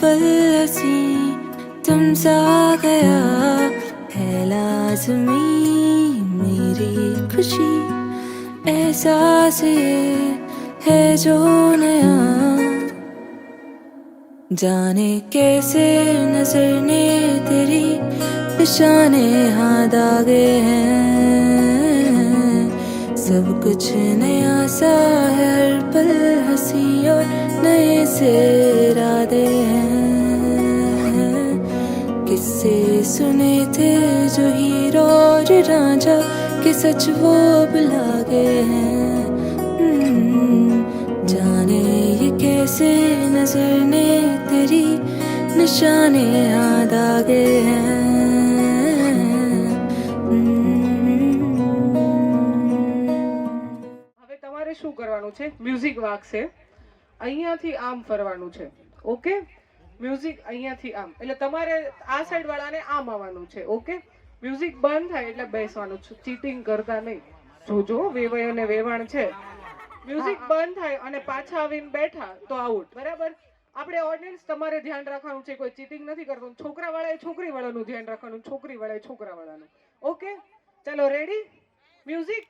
पल हसी तुम सा गया है लाज़मी मेरी खुशी एहसास ये है जो नया जाने कैसे नजर ने तेरी निशाने हाथ दागे हैं सब कुछ नया सा है हर पल हंसी और नए से इरादे हैं किससे सुने थे जो हीरो और रांझा के सच वो अब लागे हैं जाने ये कैसे नजर ने तेरी निशाने याद आ गए हैं હવે તમારે શું કરવાનું છે મ્યુઝિક વાગશે અહીંયાથી આમ ફરવાનું છે ઓકે મ્યુઝિક અહીંયાથી આમ એટલે તમારે આ સાઈડ વાળાને આમ આવવાનું છે ઓકે મ્યુઝિક બંધ થાય એટલે બેસવાનું છે ચીટિંગ કરતા નહીં જોજો વેવાય અને વેવાણ છે મ્યુઝિક બંધ થાય અને પાછા આવીને બેઠા તો આઉટ બરાબર આપણે ઓડિયન્સ તમારે ધ્યાન રાખવાનું છે કોઈ ચીટિંગ નથી કરતું છોકરા વાળાએ છોકરી વાળાનું ધ્યાન રાખવાનું છોકરી વાળાએ છોકરા વાળાનું ઓકે ચલો રેડી મ્યુઝિક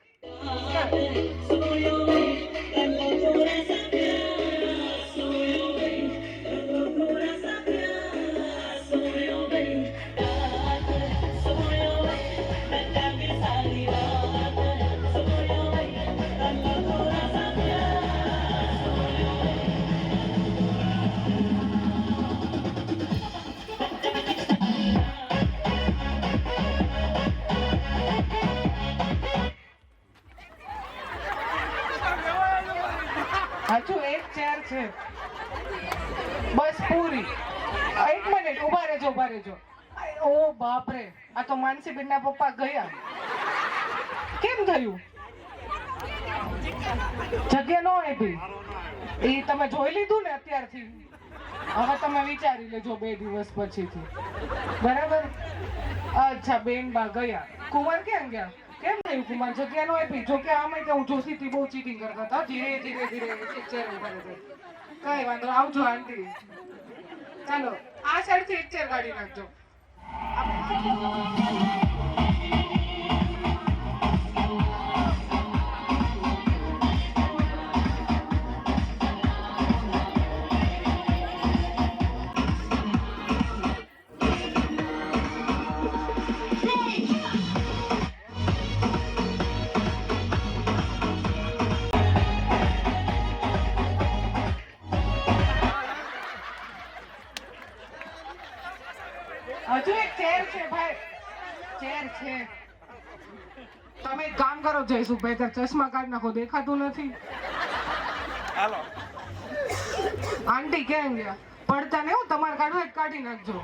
હજુ એક ચેર છે બસ પૂરી એક મિનિટ ઉભા રહેજો ઓ બાપ રે આ તો માનસીબેન ના પપ્પા ગયા કેમ થયું જગ્યા ન આપી એ તમે જોઈ લીધું ને અત્યારથી હવે તમે વિચારી લેજો 2 દિવસ પછીથી બરાબર અચ્છા બેન બા ગયા કુમાર ક્યાં ગયા કેમ થયું કુમાર જગ્યા નો આપી જો કે આમે કે હું જોશીથી બહુ ચીટિંગ કરતા હતા ધીરે ચેર ઉભા રહે કઈ વાંધો આવજો આંટી ચાલો આ સાઈડ થી એક ચેર કાઢી નાખજો હજુ એક ચેર છે ભાઈ ચેર છે તમે એક કામ કરો જયસુભાઈ તાર ચશ્મા કાઢ નાખો દેખાતું નથી હાલો આંટી ક્યાં ગયા પડતા ને હું તમારે કાઢવું એક કાઢી નાખજો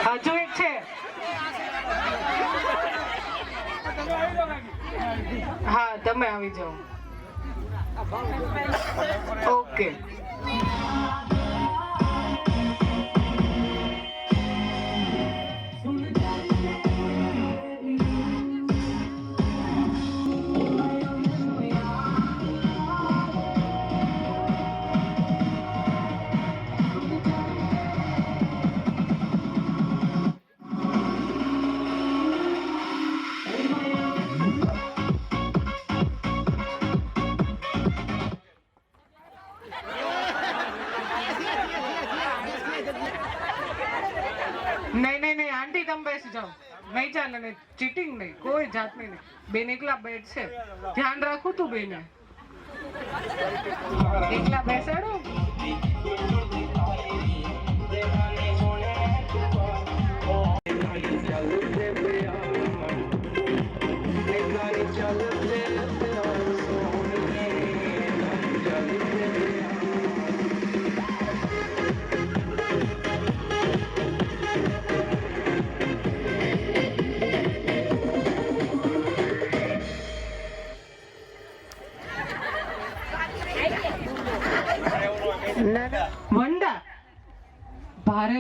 હજુ એક છે હા તમે આવી જાઓ ઓકે नहीं आंटी तुम बैठ जाओ नहीं चाले नहीं चीटिंग नहीं कोई जात नहीं बेन एकला बैठ से ध्यान रखो तू बेन एकला बैसाड़ो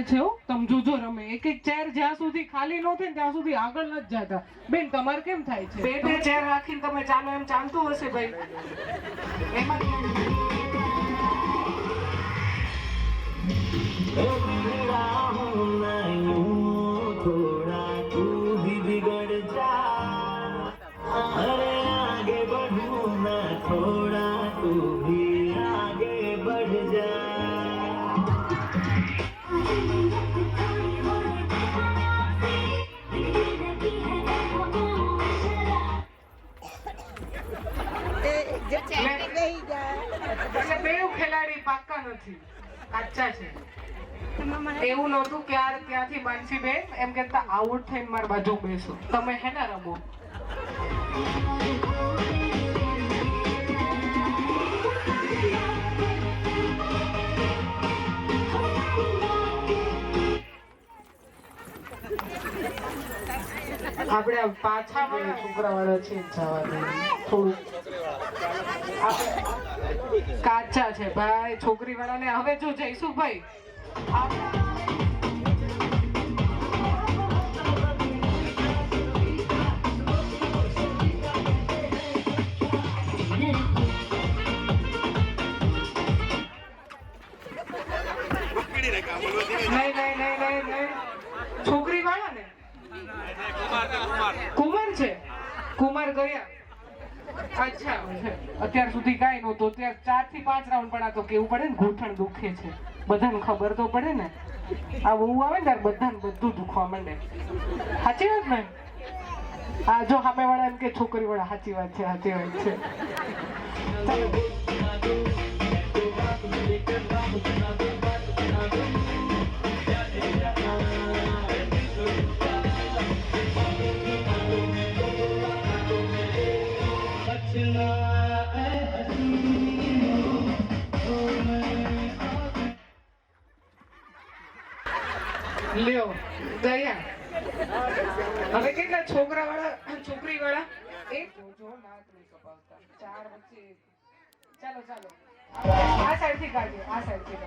છે હો. તમે જોજો રમે. એક એક ચેર જ્યાં સુધી ખાલી ન થાય ને ત્યાં સુધી આગળ નથી જતા. બેન તમારે કેમ થાય છે? બે બે ચેર રાખીને તમે ચાલો એમ ચાલતું હશે ભાઈ. એમાં थोड़ा तू भी बिगड़ जा, अरे आगे बढ़ूं मैं, थोड़ा तू भी आगे बढ़ जा. એટલે બેઉ ખેલાડી પાક્કા નથી, કાચા છે. એવું નહોતું કે યાર ત્યાંથી માનસીબેન એમ કહેતા આઉટ થઈને મારી બાજુ બેસો, તમે હે ને રમો. આપણે પાછા છોકરાવાળા છે જવા દે થોડું. કાચા છે ભાઈ છોકરી વાળાને. હવે જો જઈશું ભાઈ નહીં છોકરી વાળા ને કુમાર છે. કુમાર ગયા. અચ્છા અત્યાર સુધી કાંઈ નહોતું. અત્યારે 4 થી 5 રાઉન્ડ પણ આ તો કેવું પડે ને ઘૂંટણ દુખે છે. બધાને ખબર તો પડે ને. આ બહુ આવે ને ત્યારે બધાને બધું દુખવા માંડે. સાચી વાત ને? આ જો સામે વાળા એમ કે છોકરી વાળા. સાચી વાત છે, સાચી વાત છે. લ્યો ગયા. હવે કેટલા છોકરા વાળા છોકરી વાળા? એક જો નાક નહીં કપાવતા. 4 વચ્ચે. ચાલો ચાલો આ સાઈડ થી કાઢીએ, આ સાઈડ થી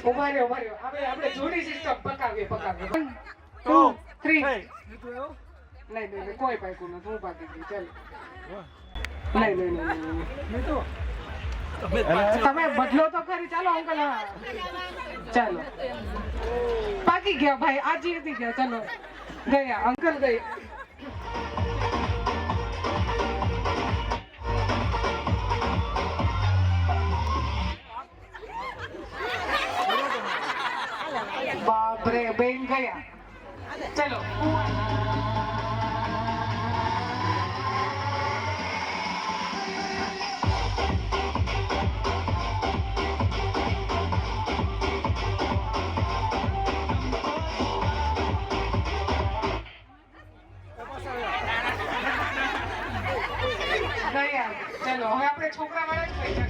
ઉભા રહ્યો. આપણે જોડી સિસ્ટમ પકાવીએ. 1 2 3. નહીં કોઈ પાક્યું નથી. હું પાકી ગઈ. ચાલો નહીં તમે બદલો તો ખરી. ચાલો અંકલ. ચાલો પાકી ગયા ભાઈ. આ જીતી ગયા. ચાલો ગયા અંકલ. ગયા બાપરે. બેન ગયા. ચલો ગયા. ચલો હવે આપણે છોકરા વાળા જ પૈસા.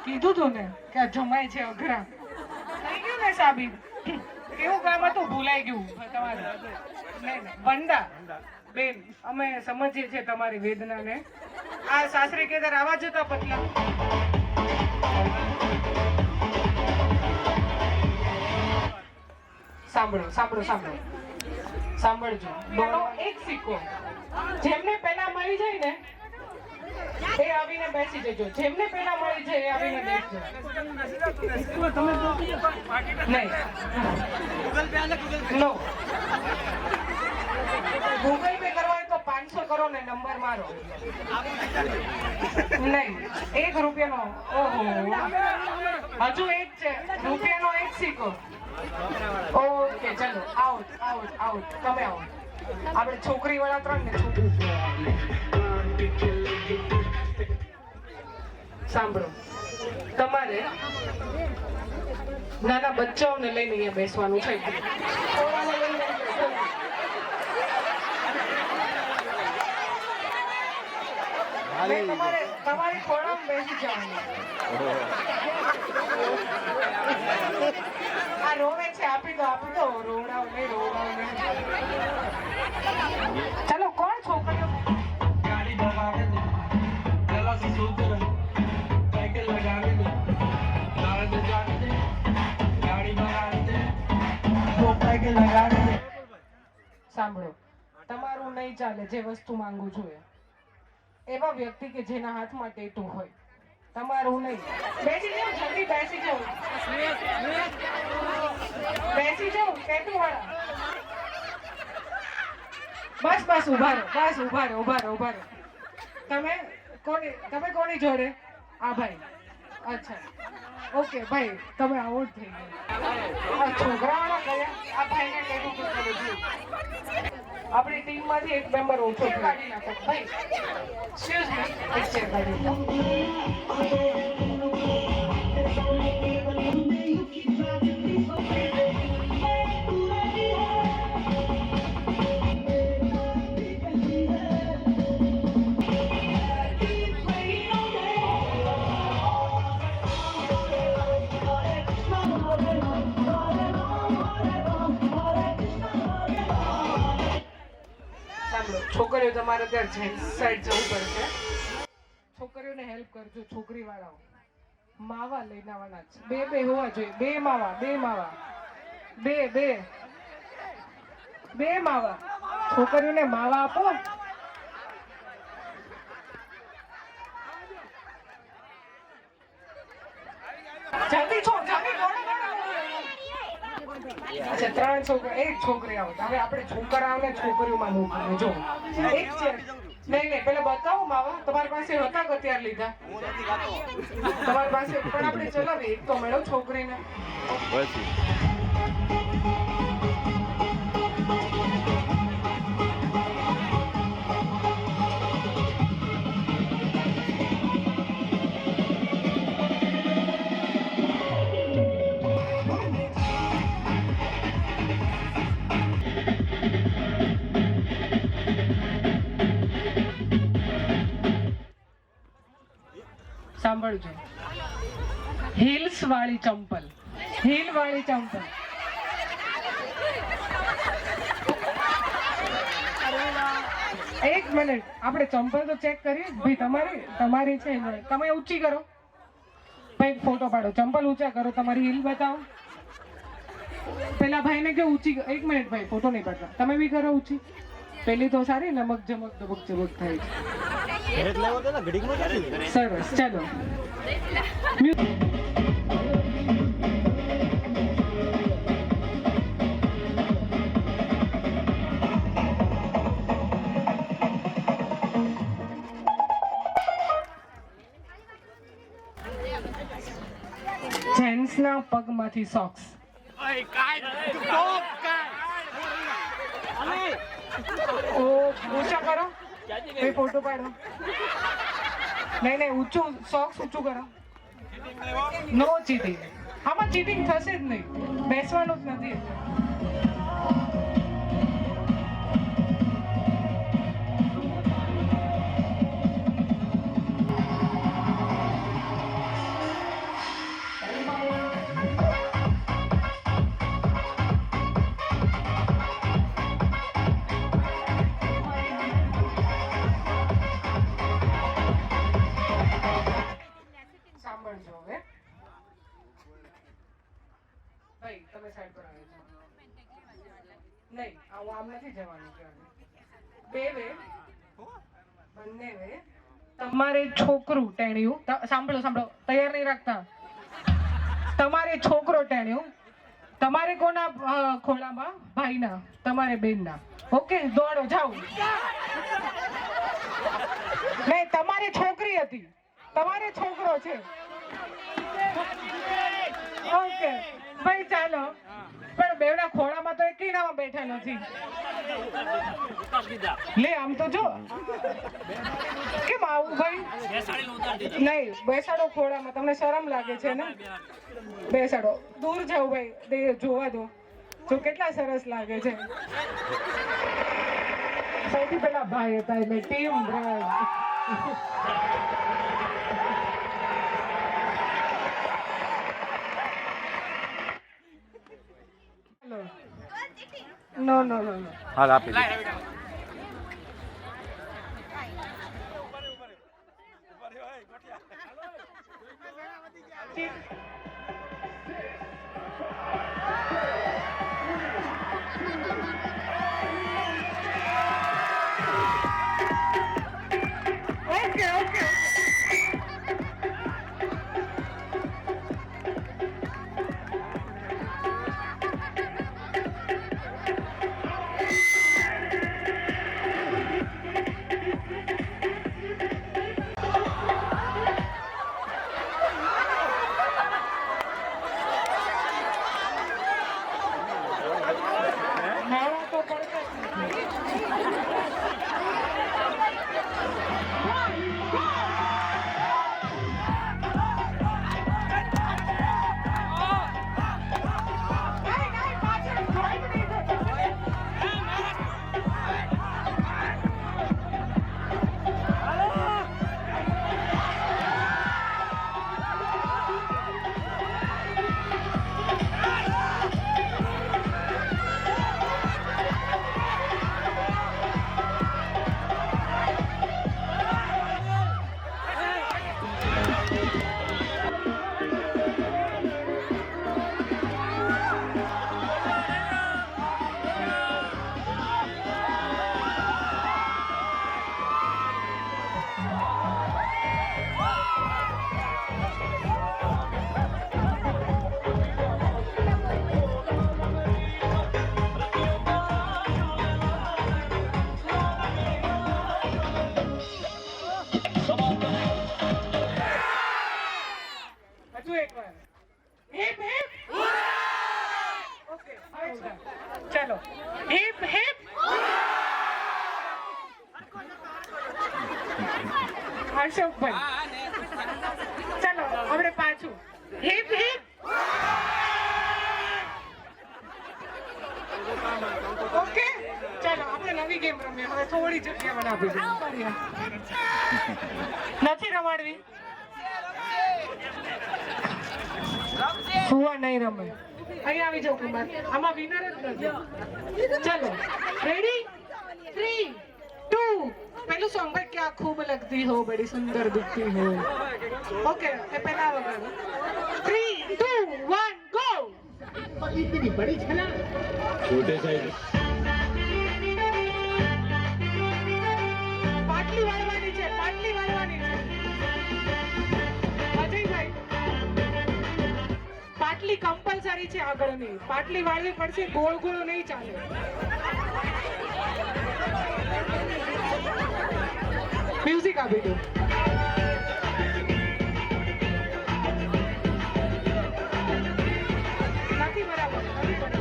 કીધું તું ને કે આ જમાય છે અઘરા. થઈ ગયું ને સાબિત. કેવું કામ હતું ભૂલાઈ ગયું તમારે. વંદા બેન અમે સમજીએ છીએ તમારી વેદનાને. આ સાસરી કેદાર આવા જતા પતલા. સાંભળજો. એક સિક્કો જેમને પેલા મળી જાય ને એ આવીને બેસી જજો. જેમને પેલા મળી જાય એ આવીને બેસજો. નહીં નો ગૂગલ પે કરવા હોય તો 500 કરો ને નંબર મારો. નહીં, 1 રૂપિયાનો. ઓહો, હજુ એક છે રૂપિયાનો, એક સિક્કો. ઓકે, ચલો આઉટ આઉટ આઉટ. તમે આવો. આપણે છોકરી વાળા 3 ને છોકરી. સાંભળો, તમારે નાના બચ્ચાઓને લઈને અહીંયા બેસવાનું છે. તમારી ખોળામાં બેસી જવાનું. આ રોવે છે, આપી દો રોવડાવ નહીં. ચાલો, કોણ છોકરીઓ? ગાડી ભગાવે દે પેલા થી શું કરે સાયકલ લગાવે દે ગાડી ભગાવે દે ગાડી ભગાવે દે સાયકલ લગાવે દે. સાંભળો, તમારું નહીં ચાલે. જે વસ્તુ માંગુ છું એવા વ્યક્તિ કે જેના હાથમાં ટેટુ હોય. તમારું નહીં. બેસી જાઓ, જલ્દી બેસી જાઓ. બેસી જાઓ, ટેટુ વાળા. બસ ઉભા રહો. તમે કોની જોડે? આ ભાઈ. અચ્છા, ઓકે ભાઈ, તમે આવો જ થઈ ગયા. છોકરાઓના ગયા. આ ભાઈને ટેટુ કરેલું. આપણી ટીમમાંથી એક મેમ્બર ઓછો કાઢી નાખો ભાઈ. એક્સક્યુઝ મી, એક ચેર કાઢી નાખો. છોકરીઓ તમારે ત્યાં જેન્ટ્સ સાઈડ જવું પડશે. છોકરીઓને હેલ્પ કરજો. છોકરી વાળાઓ માવા લઈને આવવાના છે. બે હોવા જોઈએ. બે માવા. છોકરીઓને માવા આપો. જલ્દી છો, જલ્દી દોડો. અચ્છા, 3 છોકરા, 1 છોકરી આવો. હવે આપણે છોકરાઓને છોકરીઓમાં મોકલીએ. જો એક છે. નહીં, પેલા બતાવો માવા. તમારી પાસે હતા કે અત્યારે લીધા? તમારી પાસે પણ આપણે ચલાવીએ. એક તો મેળો છોકરીને. સાંભળજો, હીલ્સ વાળી ચંપલ. એક મિનિટ, આપણે ચંપલ તો ચેક કરીએ ભાઈ. તમારી છે. તમે ઊંચી કરો ભાઈ, ફોટો પાડો. ચંપલ ઊંચા કરો, તમારી હીલ બતાવો. પેલા ભાઈને કે ઊંચી. 1 મિનિટ ભાઈ, ફોટો નહીં પાડતા. તમે બી કરો ઊંચી. પેલી તો સારી નમક જમક દબક ચબક થાય છે. સરસ, ચાલો. જેન્ટ્સના પગમાંથી સોક્સ. ઊંચા કરો, ફોટો પાડો. નહીં, ઊંચું સોક્સ ઊંચું કરો. નો ચીટિંગ. આમાં ચીટિંગ થશે જ નહીં. બેસવાનું જ નથી. સાંભળજો હવે ભાઈ, તમે સાઈડ પર આવી જાઓ. નહીં, આમ નથી જવાનું. બંને વે તમારે છોકરું ટેણ્યું. સાંભળો, તૈયાર નહીં રાખતા. તમારે છોકરો ટેણ્યું, તમારે કોના ખોળામાં? ભાઈના, તમારે બેનના. ઓકે, દોડો જાઓ. નહીં, તમારી છોકરી હતી, તમારે છોકરો છે. ઓકે ભાઈ ચાલો. પણ બેવડા ખોળામાં તો એકેયનામાં બેઠા નથી. લે આમ તો જો કેમ આવું ભાઈ? નહીં બેસાડો ખોળામાં, તમને શરમ લાગે છે ને? બેસાડો. દૂર જાઓ ભાઈ, જોવા દો જો કેટલા સરસ લાગે છે. સૌથી પહેલા ભાઈ હતા એટલે ટીમ નો નો નો નો. હાલ આપી દે. Okay okay. હજુ એકવાર. Hip hip. ઓકે ચલો. Hip hip. હર્ષભાઈ ચલો આપણે પાછું. Heap hip. ઓકે ચલો આપણે નવી ગેમ રમીએ. હવે થોડી જગ્યા મને આપી દો. નથી રમાડવી? સુવા નહીં રમે. અહીંયા આવી જાઓ કુમાર. આમાં વિનર જ નથી. ચલો રેડી? 3 2 પહેલું સોંગ ભાઈ ક્યાં ખૂબ લગતી હો બડી સુંદર દિખતી હો. ઓકે એ પહેલા વગાડો. 3 2 1 ગો. इतनी बड़ी छला छोटे साइज પાટલી વાળવાની છે. પાટલી વાળવાની છે. અજયભાઈ પાટલી કમ્પલસરી છે. આગળની પાટલી વાળવી પડશે. ગોળ ગોળ નહીં ચાલે. મ્યુઝિક આપી દો. નથી બરાબર. નથી બરાબર.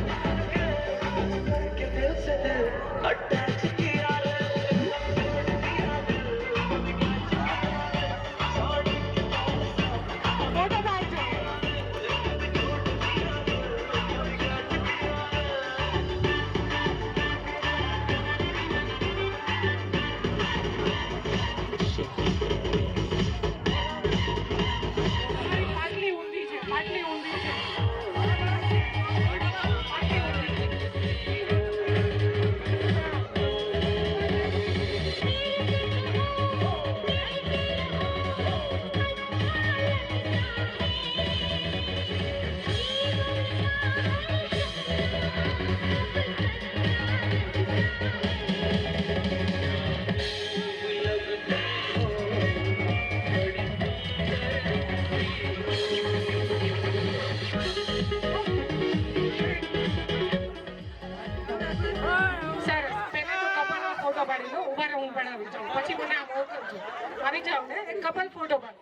તમારે હું બનાવી જાઉં, પછી મને આ મોકલજો. આવી જાઓ ને, એક કપલ ફોટો પાડો.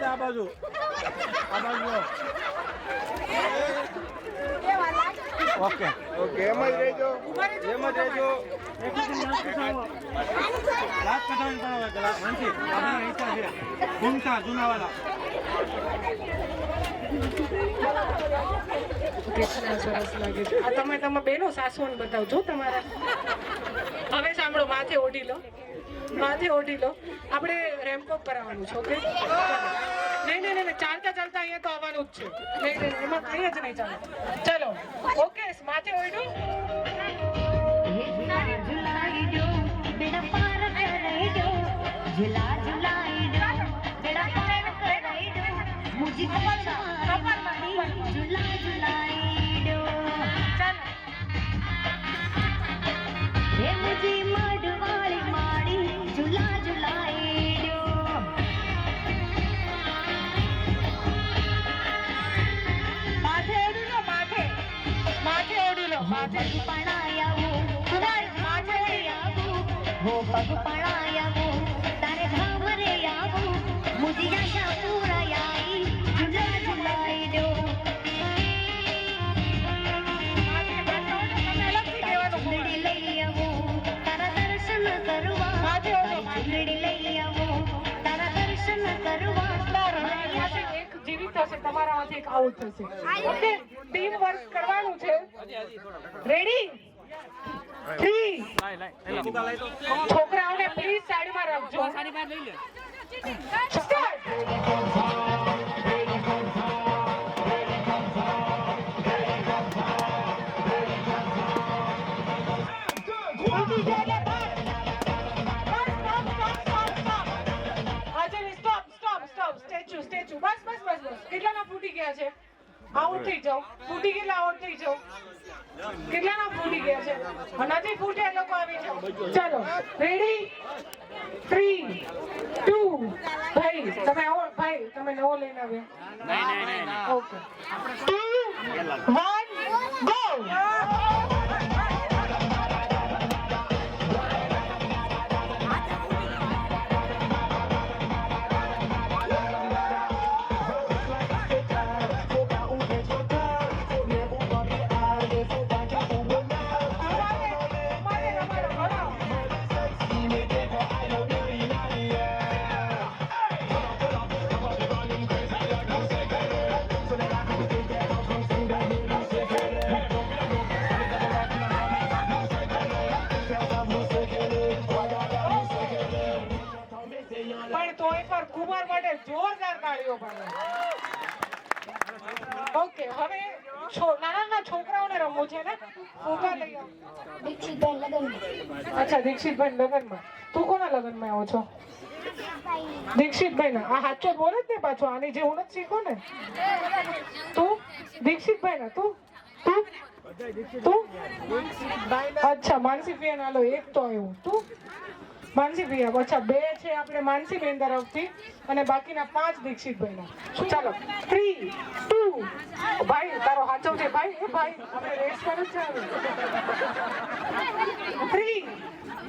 આ બાજુ ઓકે ઓકે એમ જ રહેજો. લાત કટાવી બનાવે ગ્લાસ માનસી આપણા હિસાબ છે ઘૂમતા જૂનાવાળા. કેટલા સરસ લાગે છે. આ તમે બેનો સાસુને બતાવજો તમારા. હવે સાંભળો, માથે ઓઢી લો, માથે ઓઢી લો. આપણે રેમ્પોક કરાવવાનું છે. ઓકે? નહીં, ચાલતા ચાલતા અહીંયા તો આવવાનું જ છે. નહીં, એમાં કંઈ જ નહીં ચાલે. ચલો, ઓકે, માથે ઓઢ્યું. પગ પણાયા તારે ભાવરે આવું મુજિયા શાપુરા આઈ ઝુલા ઝુલાઈ દો ઝુલડી લઈ આવું તારા દર્શન કરવા ઝુલડી લઈ આવું તારા દર્શન કરવા એક જીવિત થશે, તમારામાંથી એક આઉટ થશે. ઓકે, ટીમ વર્ક કરવાનું છે. રેડી? 3 છોકરાઓને પ્લીઝ સાઈડમાં રાખજો. સ્ટાર્ટ. સ્ટેચ્યુ. બસ. કેટલાના ફૂટી ગયા છે? આઉટ થઈ જાઓ. ફૂટી કેટલા આઉટ થઈ જાઓ? કેટલાના ફૂટી ગયા છે? નથી ફૂટ્યા લોકો આવી જાઓ. ચાલો, રેડી? 3 2 ભાઈ તમે આવો. ભાઈ તમે નવો લઈને આવ્યા? નહીં. Okay, 2 1 go. પણ તોય પર કુમાર માટે જોરદાર તાળીઓ પાડો. ઓકે, હવે નાના છોકરાઓને રમવું છે ને? ફૂગા લઈ આવો. અચ્છા, દીક્ષિતભાઈ લગ્નમાં. તું કોના લગ્નમાં આવો છો? દીક્ષિતભાઈ ના. આ સાચો બોલે જ ને પાછો, આની જે હું નથી શીખો ને. તું દીક્ષિતભાઈ ના? તું અચ્છા, માનસી બેન. હાલો, એક તો આવ્યું. તું માનસી બેન. અચ્છા, 2 છે આપણે માનસી બેન તરફથી અને બાકીના 5 દીક્ષિતભાઈ ના. ચાલો, 3 2 ભાઈ તારો હાચો છે ભાઈ. એ ભાઈ આપણે રેસ કરો છે. 3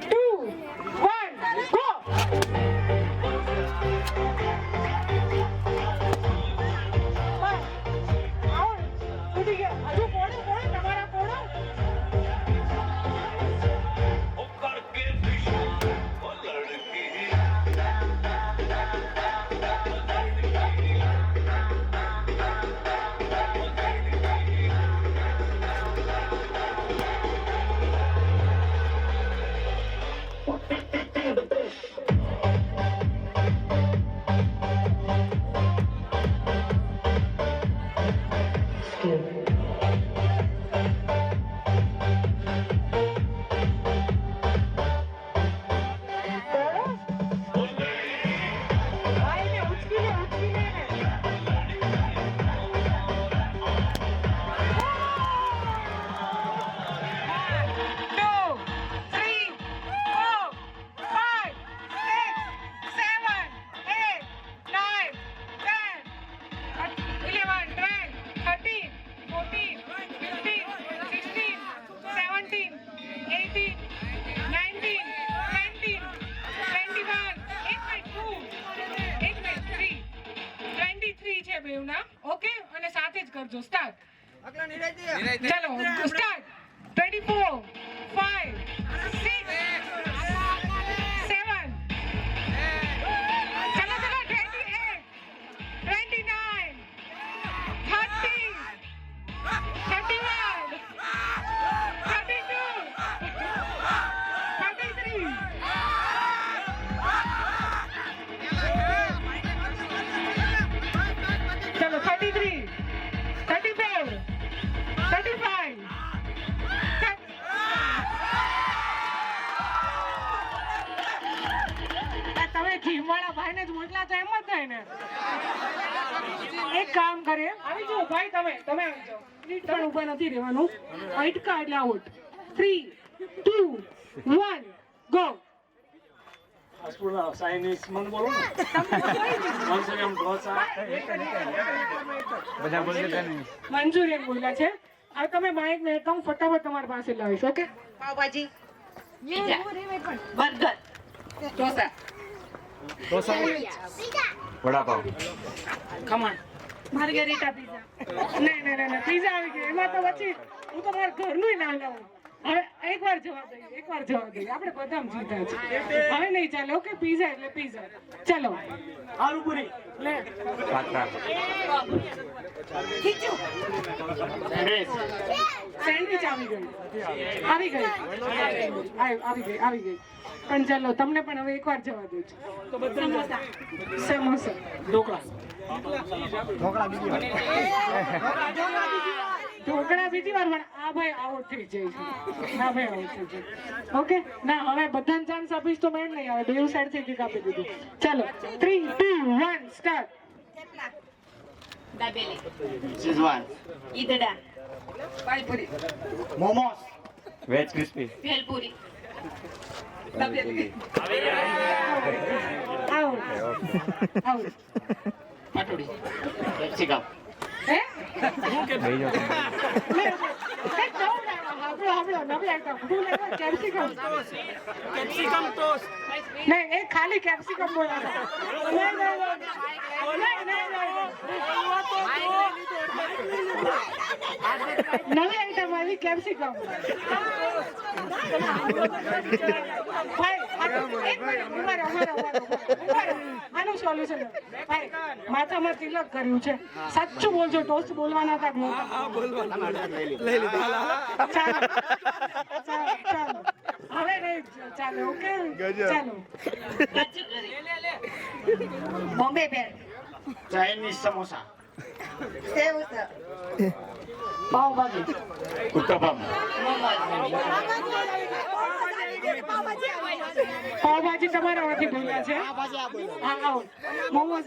2 1 ગો. રાખજો. સ્ટાર્ટ. ચલો સ્ટાર્ટ. 24 5 6 7 ચલો ચલો 28 29 30 31 32 33 चलो 33 34 35 તમે જીમ વાળા ભાઈને જ મોકલા તો એમ જ થાય ને. એક કામ કરે, આવી જાઓ ભાઈ, તમે આવી જાઓ. ત્રણ ઉભા નથી રહેવાનું. અટકા એટલે આઉટ. 3 2 1 ગો. ચાઇનીઝ મને બોલો ને મંચુરિયન ઢોસા બધા બોલે છે ને મંચુરિયન બોલ્યા છે. હવે તમે માઇક ને એકદમ ફટાફટ તમારી પાસે લાવીશ. Okay. Pav bhaji burger dosa dosa vada pav khaman margherita pizza. નહીં પીઝા આવી ગયો. એમાં તો પછી હું તો મારા ઘરનું નામ લાવું. હવે એકવાર જવાબ દઈએ આપણે બધા જીતા છે. હવે નહીં ચાલે. ઓકે. પીઝા એટલે પીઝા. ચલો આલુ પૂરી લે પાત્રા સેન્ડવિચ આવી ગઈ. પણ ચાલો તમને પણ હવે એકવાર જવા દઉં છું. સમોસા ઢોકળા ઢોકળા બીજી વાર પણ આ ભાઈ આઉટ થઈ જાય છે. ઓકે. ના હવે બધાને ચાન્સ આપીશ તો મેળ નહીં આવે. બેઉ સાઈડ થી કાપી દીધું. ચાલો 3 2 1 start. Dabeli schezwan idada pani puri momos veg crispy bhel puri આઉટ પાટોડી કેપ્સિકમ હે કેપ્સિકમ ટોસ્ટ નહીં એ ખાલી કેપ્સિકમ બોલા. નવી આઈટમ આવી કેપ્સિકમ. આનું સોલ્યુશન ભાઈ માથામાં તિલક કર્યું છે. સાચું બોલજો. ટોસ્ટ બોલવાના હતા. ચાલો હવે નહીં ચાલે. ઓકે ચાલો. બોમ્બે ભેળ ચાઇનીઝ સમોસા સેવ પાવભાજી ઉત્તપમ પાવભાજી તમારા માંથી બોલ્યા છે. હા આવો મોમોસ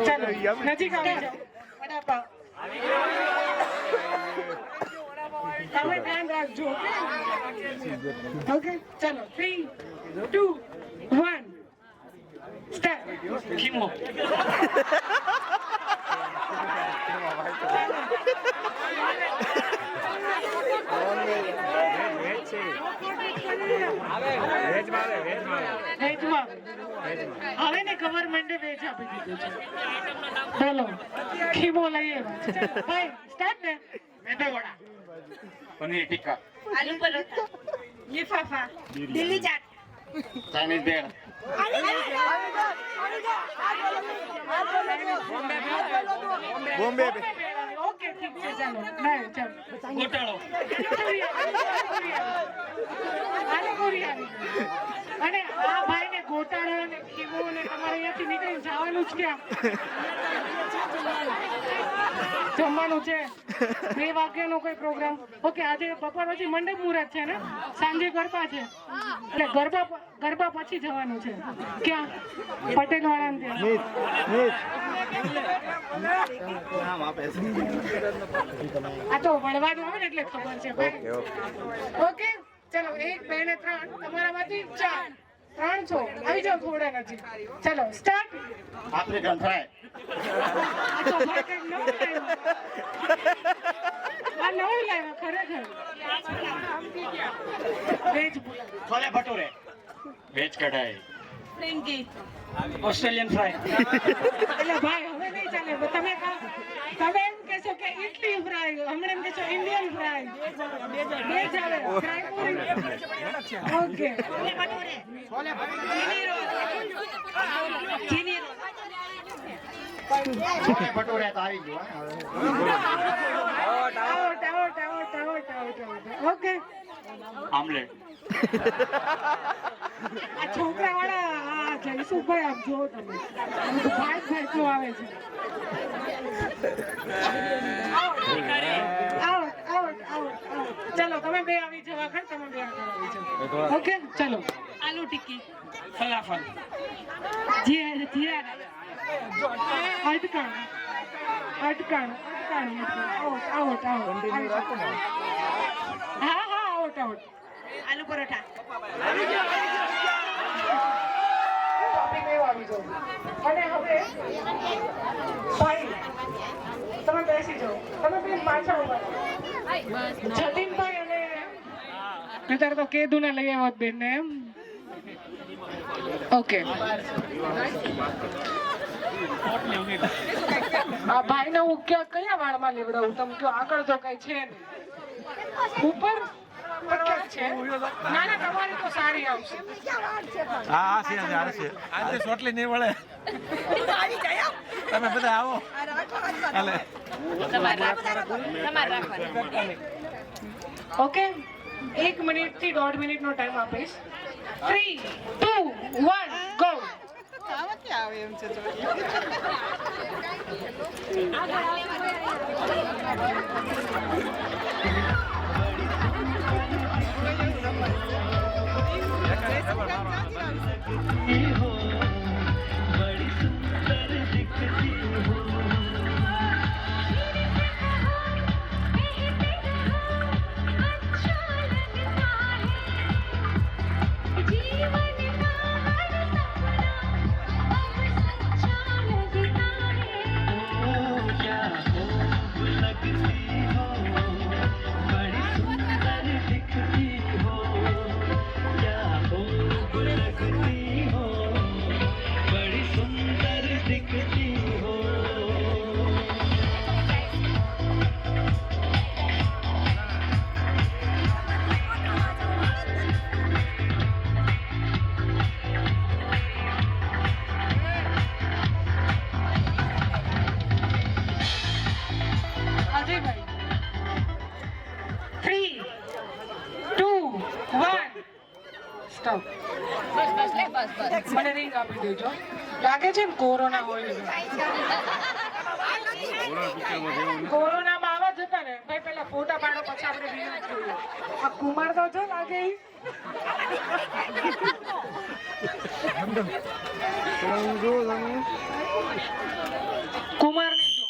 ચાલો નજીક આવી જાઓ. વડાપાવ તમે ધ્યાન રાખજો. ઓકે ચાલો 3 2 1 સ્ટાર્ટ. ખીમો હવે ને ગવર્મેન્ટે વેજ આપી દીધું છે. બોલો ખીમો લઈએ ભાઈ. સ્ટાર્ટ ને. મેંદુ વડા પનીર ટિક્કા આલુ પરોઠા લિફાફા દિલ્હી ચાટ ચાઇનીઝ ભેળ બોમ્બે ઓકે ઠીક છે ચાલો. નહીં ચાલો ગોટાળો પાણીપુરી આવી ગઈ. અને આ ભાઈને ગોટાળો અને ખીમો ને તમારે અહીંયાથી નીકળી જવાનું જ ક્યાં? જમવાનું છે 2 વાગ્યાનો કોઈ પ્રોગ્રામ. ઓકે આજે બપોર પછી મંડપ મુહૂર્ત છે ને. સાંજે ગરબા છે એટલે ગરબા પછી જવાનું છે. ક્યાં? પટેલ વાળા આ તો વળવાનું આવે ને એટલે ખબર છે ભાઈ. ઓકે ચલો 1 2 ને 3 તમારામાંથી 4 3 છો. આવી જાઓ થોડા નજીક. ચલો સ્ટાર્ટ. આફ્રિકન ફ્રાય આ તો ભાઈ કંઈક નવું લાવ્યા. આ નવું લાવ્યા ખરેખર. વેજ છોલે ભટુરે વેજ કઢાઈ ફ્રેન્કી ઓસ્ટ્રેલિયન ફ્રાય એટલે ભાઈ હવે નહીં ચાલે તમે એમ કહેશો કે ઇડલી ફ્રાય, હમણાં એમ કહેશો ઇન્ડિયન ફ્રાય, બે ચાલે. ફ્રાય પૂરી ઓકે. ચીની રોલ ભટુરે તો આવી ગયો ઓકે. આમલેટ. આ છોકરા વાળા જયસુભાઈ આમ જો તમે ભાઈ એટલું આવે છે. ચલો તમે બે આવી જવા ખર, તમે બે આગળ આવી જાઓ. ઓકે ચલો. આલુ ટિક્કી, ફલાફલ. જીરા અટકાણ આઉટ. હા આઉટ. આલુ પરોઠા. અને હવે ભાઈ તમે બેસી જાઓ, તમે બે પાછા ઉભા રહો. જતીનભાઈ અને અત્યારે તો કેદુ ને લઈ આવ્યો બેન ને એમ. ઓકે આ ભાઈ ને હું કયા વાળમાં લેવડાવું? તમે કયો આગળ તો કઈ છે નહીં. ઉપર છે ના તમારી તો સારી આવશે. આજે સોટલી નહીં વળે. તમે બધા આવો. ઓકે 1 મિનિટ થી 1.5 મિનિટ નો ટાઈમ આપીશ. 3, 2, 1 ગો. મને રિંગ આપી દેજો. લાગે છે ને કોરોના હોય. કોરોનામાં આવા જતા ને ભાઈ, પેલા ફોટા પાડો પછી આપણે વિડીયો જોઈએ. આ કુમાર તો જો લાગે કુમાર ને જો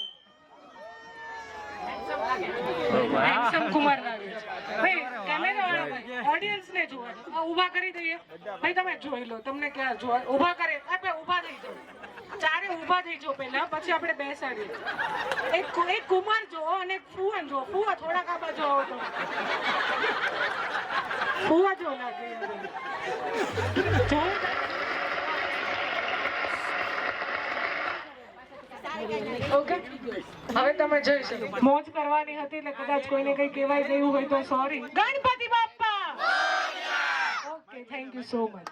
હેન્ડસમ કુમાર લાગે છે ભાઈ. કેમેરા વાળા ભાઈ ઓડિયન્સ ને જુઓ. ઊભા કરી દઈએ ભાઈ, તમે જોઈ લો. તમને ક્યાં જોવા ઊભા કરે? આપણે ઊભા થઈ જાઓ, ચારે ઊભા થઈ જાઓ પહેલા, પછી આપણે બેસાડીએ. એક કુમાર જો અને એક ફુવન જો. ફુવા થોડાક આ બાજુ આવો તો ફુવા જો લાગે. ઓકે હવે તમે જઈ શકો. મોજ કરવાની હતી એટલે કદાચ કોઈને કઈ કહેવાય ગયું હોય તો sorry. Ganpati Bappa. Okay thank you so much.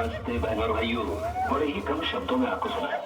वास्ते बहन और भाइयों, बड़े ही कम शब्दों में आपको सुनाया।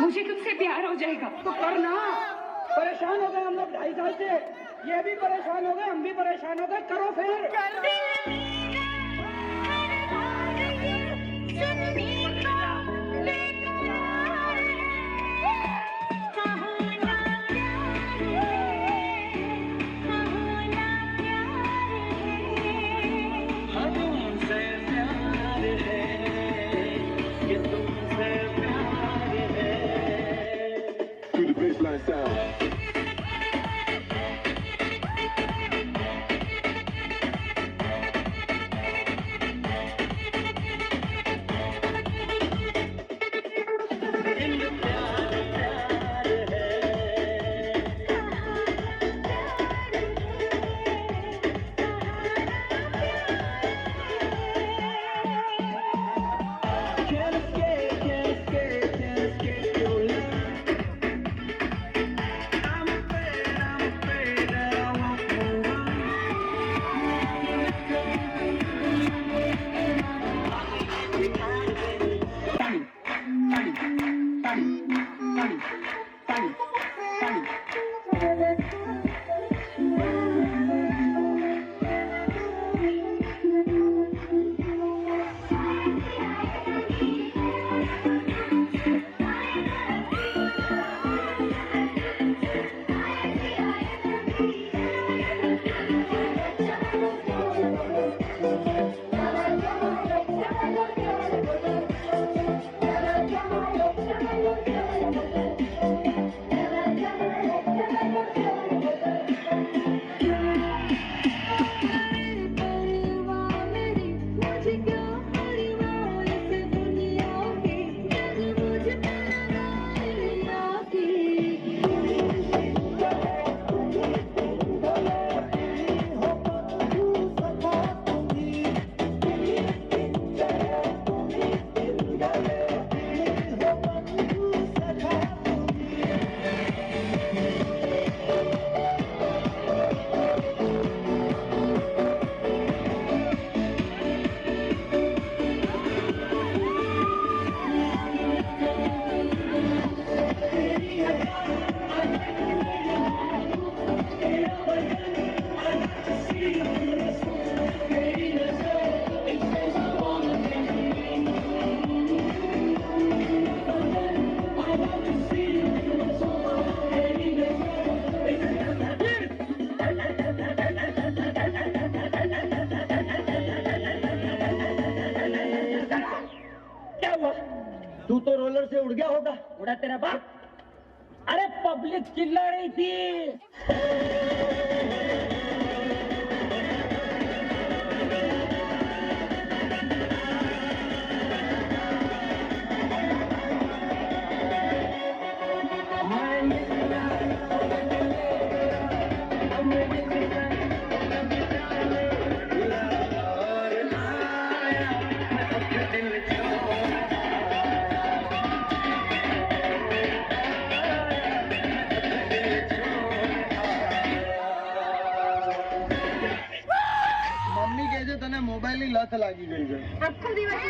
मुझे तुमसे प्यार हो जाएगा। तो करना। परेशान हो गए हम लोग 2.5 साल से, ये भी परेशान हो गए, हम भी परेशान हो गए, करो फिर। जोर से उड़ गया होगा। उड़ा तेरा बाप। अरे पब्लिक चिल्ला रही थी। મમ્મી કહે છે તને મોબાઈલની લત લાગી ગઈ છે. આખો દિવસ